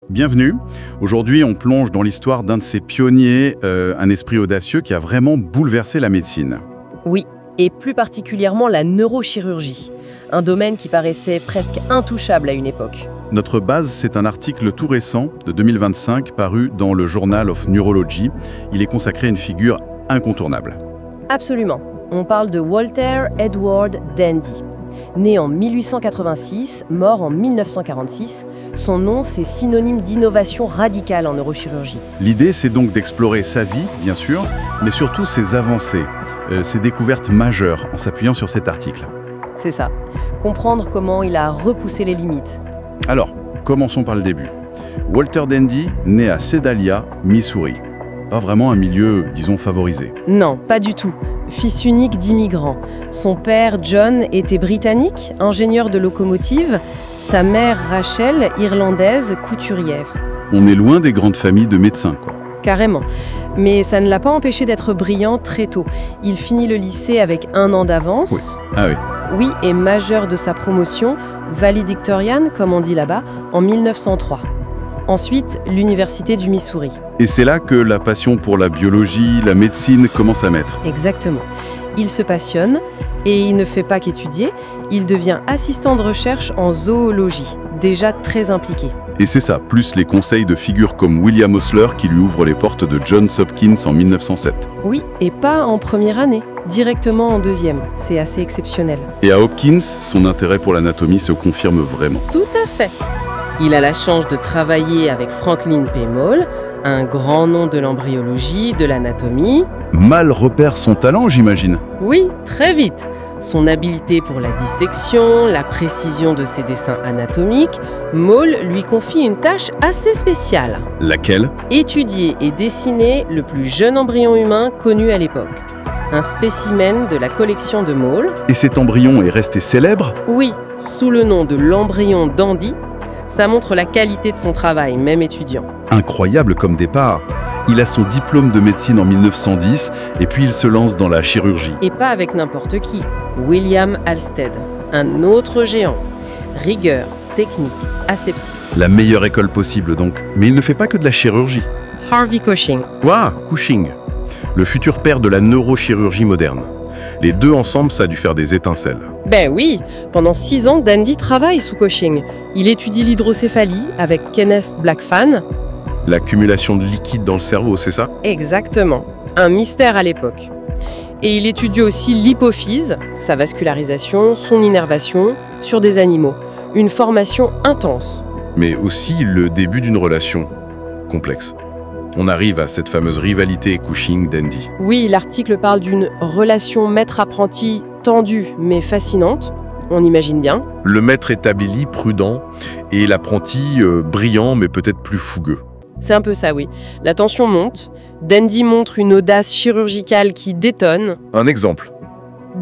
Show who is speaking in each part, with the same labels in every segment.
Speaker 1: Bienvenue. Aujourd'hui, on plonge dans l'histoire d'un de ces pionniers, un esprit audacieux qui a vraiment bouleversé la médecine.
Speaker 2: Oui, et plus particulièrement la neurochirurgie, un domaine qui paraissait presque intouchable à une époque.
Speaker 1: Notre base, c'est un article tout récent, de 2025, paru dans le Journal of Neurology. Il est consacré à une figure incontournable.
Speaker 2: Absolument. On parle de Walter Edward Dandy. Né en 1886, mort en 1946, son nom, c'est synonyme d'innovation radicale en neurochirurgie.
Speaker 1: L'idée, c'est donc d'explorer sa vie, bien sûr, mais surtout ses avancées, ses découvertes majeures, en s'appuyant sur cet article.
Speaker 2: C'est ça. Comprendre comment il a repoussé les limites.
Speaker 1: Alors, commençons par le début. Walter Dandy, né à Sedalia, Missouri. Pas vraiment un milieu, disons, favorisé.
Speaker 2: Non, pas du tout. Fils unique d'immigrants. Son père, John, était britannique, ingénieur de locomotive. Sa mère, Rachel, irlandaise, couturière.
Speaker 1: On est loin des grandes familles de médecins, quoi.
Speaker 2: Carrément. Mais ça ne l'a pas empêché d'être brillant très tôt. Il finit le lycée avec 1 an d'avance.
Speaker 1: Oui. Ah oui.
Speaker 2: Oui, et majeur de sa promotion, valedictorian, comme on dit là-bas, en 1903. Ensuite, l'université du Missouri.
Speaker 1: Et c'est là que la passion pour la biologie, la médecine commence à naître.
Speaker 2: Exactement. Il se passionne et il ne fait pas qu'étudier, il devient assistant de recherche en zoologie, déjà très impliqué.
Speaker 1: Et c'est ça, plus les conseils de figures comme William Osler qui lui ouvrent les portes de Johns Hopkins en 1907.
Speaker 2: Oui, et pas en première année, directement en deuxième. C'est assez exceptionnel.
Speaker 1: Et à Hopkins, son intérêt pour l'anatomie se confirme vraiment.
Speaker 2: Tout à fait. Il a la chance de travailler avec Franklin P. Moll, un grand nom de l'embryologie, de l'anatomie.
Speaker 1: Mal repère son talent, j'imagine.
Speaker 2: Oui, très vite. Son habileté pour la dissection, la précision de ses dessins anatomiques, Moll lui confie une tâche assez spéciale.
Speaker 1: Laquelle?
Speaker 2: Étudier et dessiner le plus jeune embryon humain connu à l'époque. Un spécimen de la collection de Moll.
Speaker 1: Et cet embryon est resté célèbre?
Speaker 2: Oui, sous le nom de l'embryon Dandy. Ça montre la qualité de son travail, même étudiant.
Speaker 1: Incroyable comme départ. Il a son diplôme de médecine en 1910 et puis il se lance dans la chirurgie.
Speaker 2: Et pas avec n'importe qui. William Halsted, un autre géant. Rigueur, technique, asepsie.
Speaker 1: La meilleure école possible donc. Mais il ne fait pas que de la chirurgie.
Speaker 2: Harvey Cushing.
Speaker 3: Ouah, Cushing, le futur père de la neurochirurgie moderne. Les deux ensemble, ça a dû faire des étincelles.
Speaker 2: Ben oui, pendant 6 ans, Dandy travaille sous Cushing. Il étudie l'hydrocéphalie avec Kenneth Blackfan.
Speaker 3: L'accumulation de liquide dans le cerveau, c'est ça?
Speaker 2: Exactement, un mystère à l'époque. Et il étudie aussi l'hypophyse, sa vascularisation, son innervation, sur des animaux. Une formation intense.
Speaker 3: Mais aussi le début d'une relation complexe. On arrive à cette fameuse rivalité Cushing-Dandy.
Speaker 2: Oui, l'article parle d'une relation maître-apprenti tendue mais fascinante, on imagine bien.
Speaker 3: Le maître est habili, prudent, et l'apprenti brillant mais peut-être plus fougueux.
Speaker 2: C'est un peu ça, oui. La tension monte, Dandy montre une audace chirurgicale qui détonne.
Speaker 3: Un exemple.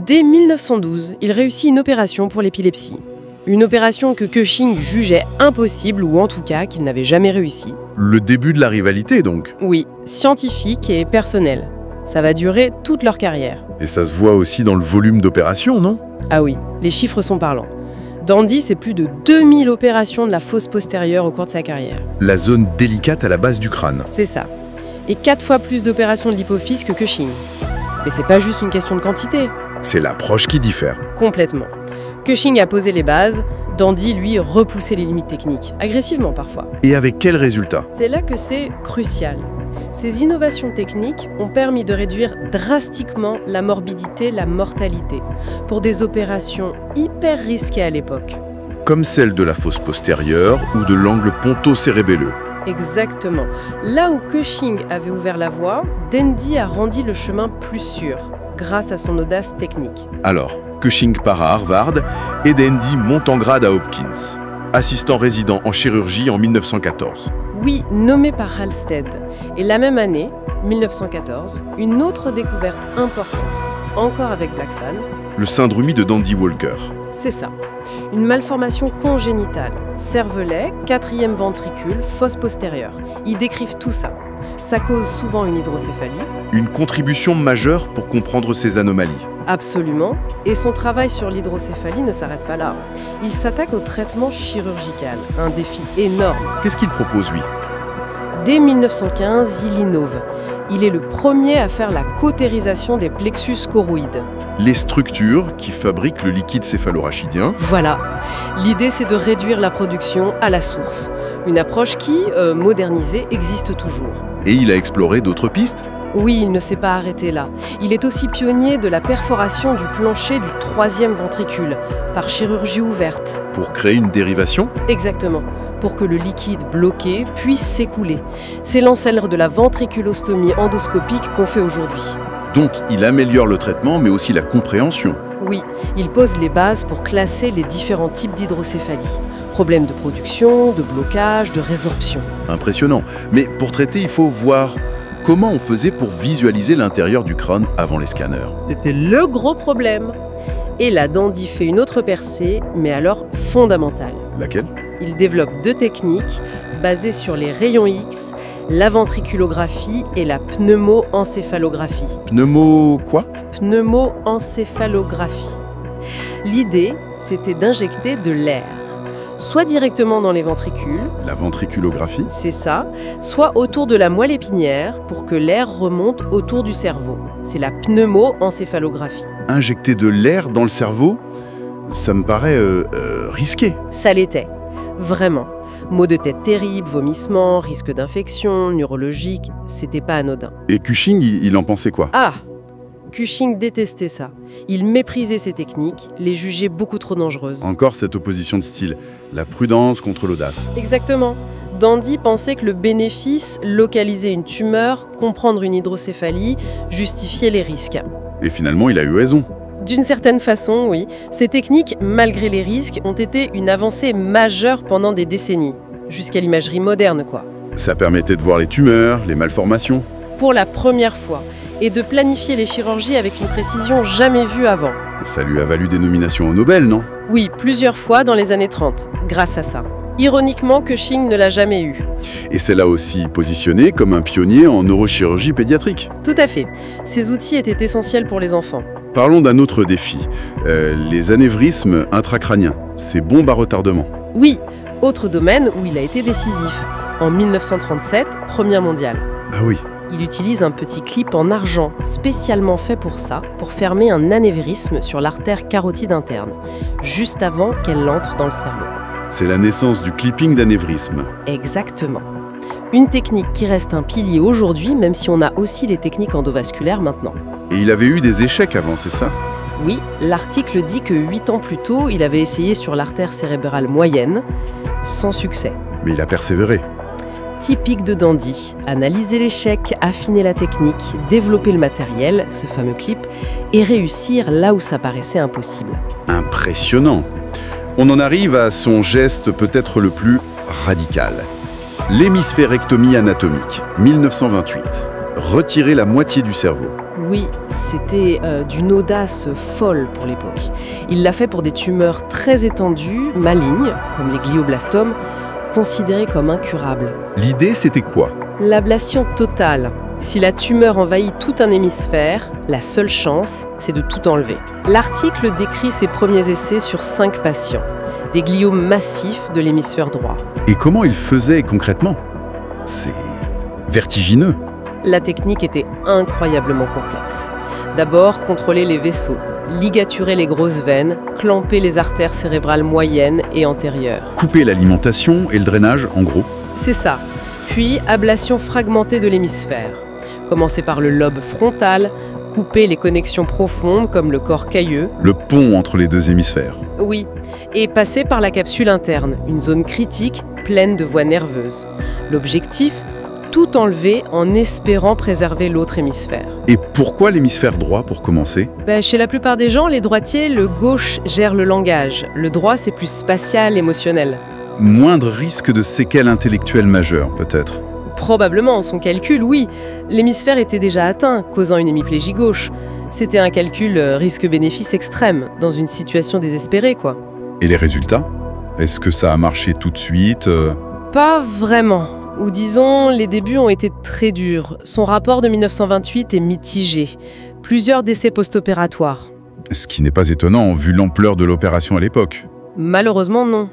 Speaker 2: Dès 1912, il réussit une opération pour l'épilepsie. Une opération que Cushing jugeait impossible, ou en tout cas qu'il n'avait jamais réussi.
Speaker 3: Le début de la rivalité, donc.
Speaker 2: Oui, scientifique et personnel. Ça va durer toute leur carrière.
Speaker 3: Et ça se voit aussi dans le volume d'opérations, non?
Speaker 2: Ah oui, les chiffres sont parlants. Dandy, c'est plus de 2000 opérations de la fosse postérieure au cours de sa carrière.
Speaker 3: La zone délicate à la base du crâne.
Speaker 2: C'est ça. Et 4 fois plus d'opérations de l'hypophyse que Cushing. Mais c'est pas juste une question de quantité.
Speaker 3: C'est l'approche qui diffère.
Speaker 2: Complètement. Cushing a posé les bases, Dandy, lui, repoussait les limites techniques, agressivement parfois.
Speaker 3: Et avec quel résultat?
Speaker 2: C'est là que c'est crucial. Ces innovations techniques ont permis de réduire drastiquement la morbidité, la mortalité, pour des opérations hyper risquées à l'époque.
Speaker 3: Comme celle de la fosse postérieure ou de l'angle ponto-cérébelleux.
Speaker 2: Exactement. Là où Cushing avait ouvert la voie, Dandy a rendu le chemin plus sûr, grâce à son audace technique.
Speaker 1: Alors, Cushing part à Harvard et Dandy monte en grade à Hopkins. Assistant résident en chirurgie en 1914.
Speaker 2: Oui, nommé par Halsted. Et la même année, 1914, une autre découverte importante, encore avec Blackfan.
Speaker 1: Le syndromie de Dandy-Walker.
Speaker 2: C'est ça. Une malformation congénitale. Cervelet, 4e ventricule, fosse postérieure. Ils décrivent tout ça. Ça cause souvent une hydrocéphalie.
Speaker 3: Une contribution majeure pour comprendre ces anomalies.
Speaker 2: Absolument. Et son travail sur l'hydrocéphalie ne s'arrête pas là. Il s'attaque au traitement chirurgical. Un défi énorme.
Speaker 3: Qu'est-ce qu'il propose, lui?
Speaker 2: Dès 1915, il innove. Il est le premier à faire la cautérisation des plexus choroïdes.
Speaker 3: Les structures qui fabriquent le liquide céphalorachidien.
Speaker 2: Voilà. L'idée, c'est de réduire la production à la source. Une approche qui, modernisée, existe toujours.
Speaker 3: Et il a exploré d'autres pistes?
Speaker 2: Oui, il ne s'est pas arrêté là. Il est aussi pionnier de la perforation du plancher du 3e ventricule, par chirurgie ouverte.
Speaker 3: Pour créer une dérivation?
Speaker 2: Exactement, pour que le liquide bloqué puisse s'écouler. C'est l'ancêtre de la ventriculostomie endoscopique qu'on fait aujourd'hui.
Speaker 3: Donc, il améliore le traitement, mais aussi la compréhension.
Speaker 2: Oui, il pose les bases pour classer les différents types d'hydrocéphalie. Problèmes de production, de blocage, de résorption.
Speaker 3: Impressionnant. Mais pour traiter, il faut voir comment on faisait pour visualiser l'intérieur du crâne avant les scanners.
Speaker 2: C'était le gros problème. Et là, Dandy fait une autre percée, mais alors fondamentale.
Speaker 3: Laquelle?
Speaker 2: Il développe 2 techniques basées sur les rayons X, la ventriculographie et la pneumoencéphalographie.
Speaker 3: Pneumo quoi?
Speaker 2: Pneumoencéphalographie. L'idée, c'était d'injecter de l'air, soit directement dans les ventricules,
Speaker 3: La ventriculographie?
Speaker 2: c'est ça, soit autour de la moelle épinière pour que l'air remonte autour du cerveau. C'est la pneumoencéphalographie.
Speaker 3: Injecter de l'air dans le cerveau, ça me paraît risqué.
Speaker 2: Ça l'était, vraiment. Maux de tête terribles, vomissements, risque d'infection, neurologique, c'était pas anodin.
Speaker 3: Et Cushing, il en pensait quoi?
Speaker 2: Ah! Cushing détestait ça. Il méprisait ces techniques, les jugeait beaucoup trop dangereuses.
Speaker 3: Encore cette opposition de style, la prudence contre l'audace.
Speaker 2: Exactement. Dandy pensait que le bénéfice, localiser une tumeur, comprendre une hydrocéphalie, justifiait les risques.
Speaker 3: Et finalement, il a eu raison.
Speaker 2: D'une certaine façon, oui. Ces techniques, malgré les risques, ont été une avancée majeure pendant des décennies. Jusqu'à l'imagerie moderne, quoi.
Speaker 3: Ça permettait de voir les tumeurs, les malformations.
Speaker 2: Pour la première fois. Et de planifier les chirurgies avec une précision jamais vue avant.
Speaker 3: Ça lui a valu des nominations au Nobel, non?
Speaker 2: Oui, plusieurs fois dans les années 30, grâce à ça. Ironiquement, Cushing ne l'a jamais eu.
Speaker 3: Et c'est là aussi positionné comme un pionnier en neurochirurgie pédiatrique.
Speaker 2: Tout à fait. Ces outils étaient essentiels pour les enfants.
Speaker 3: Parlons d'un autre défi, les anévrismes intracrâniens, ces bombes à retardement.
Speaker 2: Oui, autre domaine où il a été décisif. En 1937, Première mondiale.
Speaker 3: Ah oui,
Speaker 2: Il utilise un petit clip en argent spécialement fait pour ça, pour fermer un anévrisme sur l'artère carotide interne, juste avant qu'elle entre dans le cerveau.
Speaker 3: c'est la naissance du clipping d'anévrisme.
Speaker 2: Exactement. Une technique qui reste un pilier aujourd'hui, même si on a aussi les techniques endovasculaires maintenant.
Speaker 3: Et il avait eu des échecs avant, c'est ça?
Speaker 2: Oui, l'article dit que 8 ans plus tôt, il avait essayé sur l'artère cérébrale moyenne, sans succès.
Speaker 3: Mais il a persévéré.
Speaker 2: Typique de Dandy, analyser l'échec, affiner la technique, développer le matériel, ce fameux clip, et réussir là où ça paraissait impossible.
Speaker 3: Impressionnant. On en arrive à son geste peut-être le plus radical. L'hémisphérectomie anatomique, 1928. Retirer la moitié du cerveau.
Speaker 2: Oui, c'était d'une audace folle pour l'époque. Il l'a fait pour des tumeurs très étendues, malignes, comme les glioblastomes, considérées comme incurables.
Speaker 3: L'idée, c'était quoi?
Speaker 2: L'ablation totale. Si la tumeur envahit tout un hémisphère, la seule chance, c'est de tout enlever. L'article décrit ses premiers essais sur 5 patients, des gliomes massifs de l'hémisphère droit.
Speaker 3: Et comment il faisait concrètement? C'est vertigineux.
Speaker 2: La technique était incroyablement complexe. D'abord, contrôler les vaisseaux, ligaturer les grosses veines, clamper les artères cérébrales moyennes et antérieures.
Speaker 3: Couper l'alimentation et le drainage, en gros.
Speaker 2: C'est ça. Puis, ablation fragmentée de l'hémisphère. Commencer par le lobe frontal, couper les connexions profondes comme le corps cailleux.
Speaker 3: Le pont entre les deux hémisphères.
Speaker 2: Oui, et passer par la capsule interne, une zone critique pleine de voies nerveuses. L'objectif, tout enlever en espérant préserver l'autre hémisphère.
Speaker 3: Et pourquoi l'hémisphère droit pour commencer?
Speaker 2: Chez la plupart des gens, les droitiers, le gauche gère le langage. Le droit, c'est plus spatial, émotionnel.
Speaker 3: Moindre risque de séquelles intellectuelles majeures, peut-être.
Speaker 2: Probablement, son calcul, oui. L'hémisphère était déjà atteint, causant une hémiplégie gauche. C'était un calcul risque-bénéfice extrême, dans une situation désespérée, quoi.
Speaker 3: Et les résultats? Est-ce que ça a marché tout de suite?
Speaker 2: Pas vraiment. Ou disons, les débuts ont été très durs. Son rapport de 1928 est mitigé. Plusieurs décès post-opératoires.
Speaker 3: Ce qui n'est pas étonnant vu l'ampleur de l'opération à l'époque.
Speaker 2: Malheureusement, non.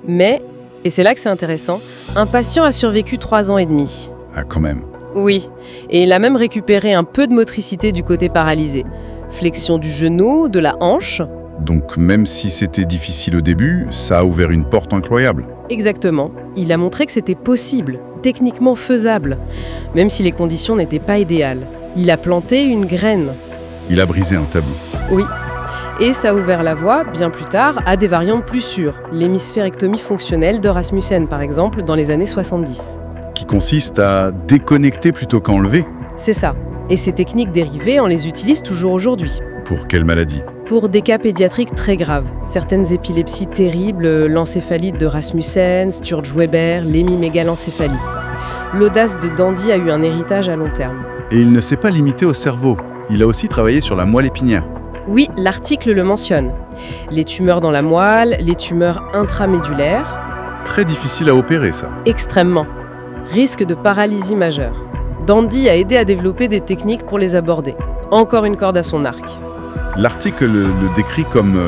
Speaker 2: Mais, et c'est là que c'est intéressant, un patient a survécu 3 ans et demi.
Speaker 3: Ah, quand même.
Speaker 2: Oui, et il a même récupéré un peu de motricité du côté paralysé. Flexion du genou, de la hanche.
Speaker 3: Donc même si c'était difficile au début, ça a ouvert une porte incroyable.
Speaker 2: Exactement. Il a montré que c'était possible, techniquement faisable, même si les conditions n'étaient pas idéales. Il a planté une graine.
Speaker 3: Il a brisé un tabou.
Speaker 2: Oui. Et ça a ouvert la voie, bien plus tard, à des variantes plus sûres. L'hémisphérectomie fonctionnelle de Rasmussen, par exemple, dans les années 70.
Speaker 3: Qui consiste à déconnecter plutôt qu'enlever.
Speaker 2: C'est ça. Et ces techniques dérivées, on les utilise toujours aujourd'hui.
Speaker 3: Pour quelle maladie?
Speaker 2: Pour des cas pédiatriques très graves. Certaines épilepsies terribles, l'encéphalite de Rasmussen, Sturge-Weber, l'hémimégalencephalie. L'audace de Dandy a eu un héritage à long terme.
Speaker 3: Et il ne s'est pas limité au cerveau. Il a aussi travaillé sur la moelle épinière.
Speaker 2: Oui, l'article le mentionne. Les tumeurs dans la moelle, les tumeurs intramédulaires.
Speaker 3: Très difficile à opérer, ça.
Speaker 2: Extrêmement. Risque de paralysie majeure. Dandy a aidé à développer des techniques pour les aborder. Encore une corde à son arc.
Speaker 3: L'article le décrit comme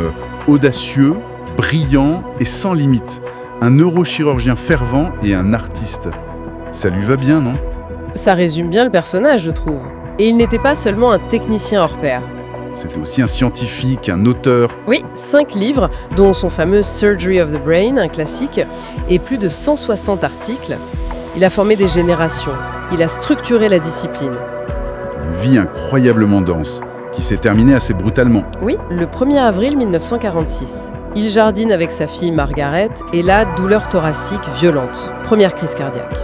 Speaker 3: audacieux, brillant et sans limite. Un neurochirurgien fervent et un artiste. Ça lui va bien, non?
Speaker 2: Ça résume bien le personnage, je trouve. Et il n'était pas seulement un technicien hors pair.
Speaker 3: C'était aussi un scientifique, un auteur.
Speaker 2: Oui, 5 livres, dont son fameux Surgery of the Brain, un classique, et plus de 160 articles. Il a formé des générations. Il a structuré la discipline.
Speaker 3: Une vie incroyablement dense, qui s'est terminée assez brutalement.
Speaker 2: Oui, le 1er avril 1946. Il jardine avec sa fille Margaret, et là, douleur thoracique violente. Première crise cardiaque.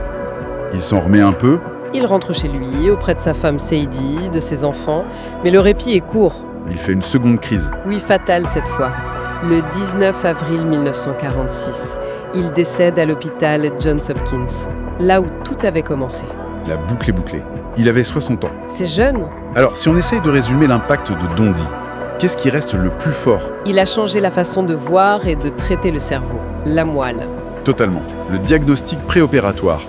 Speaker 3: Il s'en remet un peu.
Speaker 2: Il rentre chez lui, auprès de sa femme Sadie, de ses enfants, mais le répit est court.
Speaker 3: Il fait une seconde crise.
Speaker 2: Oui, fatale cette fois. Le 19 avril 1946, il décède à l'hôpital Johns Hopkins, là où tout avait commencé.
Speaker 3: La boucle est bouclée. Il avait 60 ans.
Speaker 2: C'est jeune.
Speaker 3: Alors, si on essaye de résumer l'impact de Dandy, qu'est-ce qui reste le plus fort?
Speaker 2: Il a changé la façon de voir et de traiter le cerveau, la moelle.
Speaker 3: Totalement. Le diagnostic préopératoire,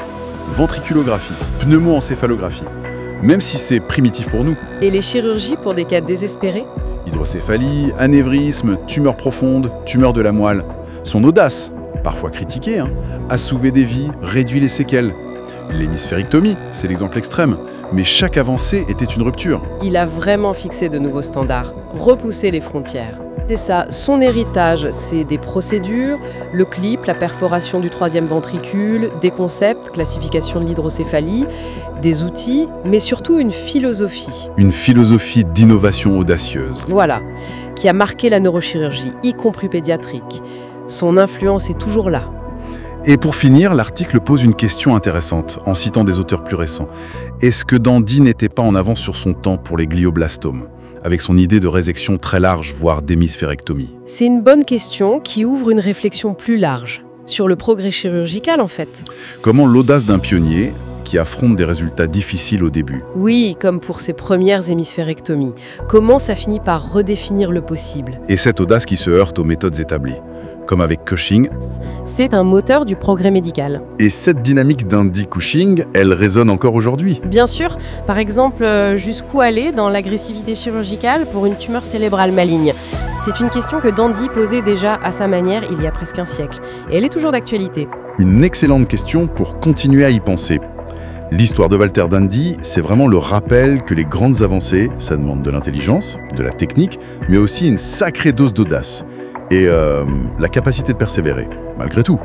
Speaker 3: ventriculographie, pneumoencéphalographie. Même si c'est primitif pour nous.
Speaker 2: Et les chirurgies pour des cas désespérés?
Speaker 3: Hydrocéphalie, anévrisme, tumeur profonde, tumeur de la moelle. Son audace, parfois critiquée, a sauvé des vies, réduit les séquelles. L'hémisphérectomie, c'est l'exemple extrême, mais chaque avancée était une rupture.
Speaker 2: Il a vraiment fixé de nouveaux standards, repoussé les frontières. C'est ça, son héritage, c'est des procédures, le clip, la perforation du 3e ventricule, des concepts, classification de l'hydrocéphalie, des outils, mais surtout une philosophie.
Speaker 3: Une philosophie d'innovation audacieuse.
Speaker 2: Voilà, qui a marqué la neurochirurgie, y compris pédiatrique. Son influence est toujours là.
Speaker 3: Et pour finir, l'article pose une question intéressante, en citant des auteurs plus récents. Est-ce que Dandy n'était pas en avance sur son temps pour les glioblastomes, avec son idée de résection très large, voire d'hémisphérectomie?
Speaker 2: C'est une bonne question qui ouvre une réflexion plus large, sur le progrès chirurgical en fait.
Speaker 3: Comment l'audace d'un pionnier, qui affronte des résultats difficiles au début.
Speaker 2: Oui, comme pour ses premières hémisphérectomies. Comment ça finit par redéfinir le possible?
Speaker 3: Et cette audace qui se heurte aux méthodes établies, comme avec Cushing.
Speaker 2: C'est un moteur du progrès médical.
Speaker 3: Et cette dynamique d'Andy-Cushing, elle résonne encore aujourd'hui.
Speaker 2: Bien sûr, par exemple, jusqu'où aller dans l'agressivité chirurgicale pour une tumeur cérébrale maligne? C'est une question que Dandy posait déjà à sa manière il y a presque un siècle. Et elle est toujours d'actualité.
Speaker 3: Une excellente question pour continuer à y penser. L'histoire de Walter Dandy, c'est vraiment le rappel que les grandes avancées, ça demande de l'intelligence, de la technique, mais aussi une sacrée dose d'audace. Et la capacité de persévérer, malgré tout.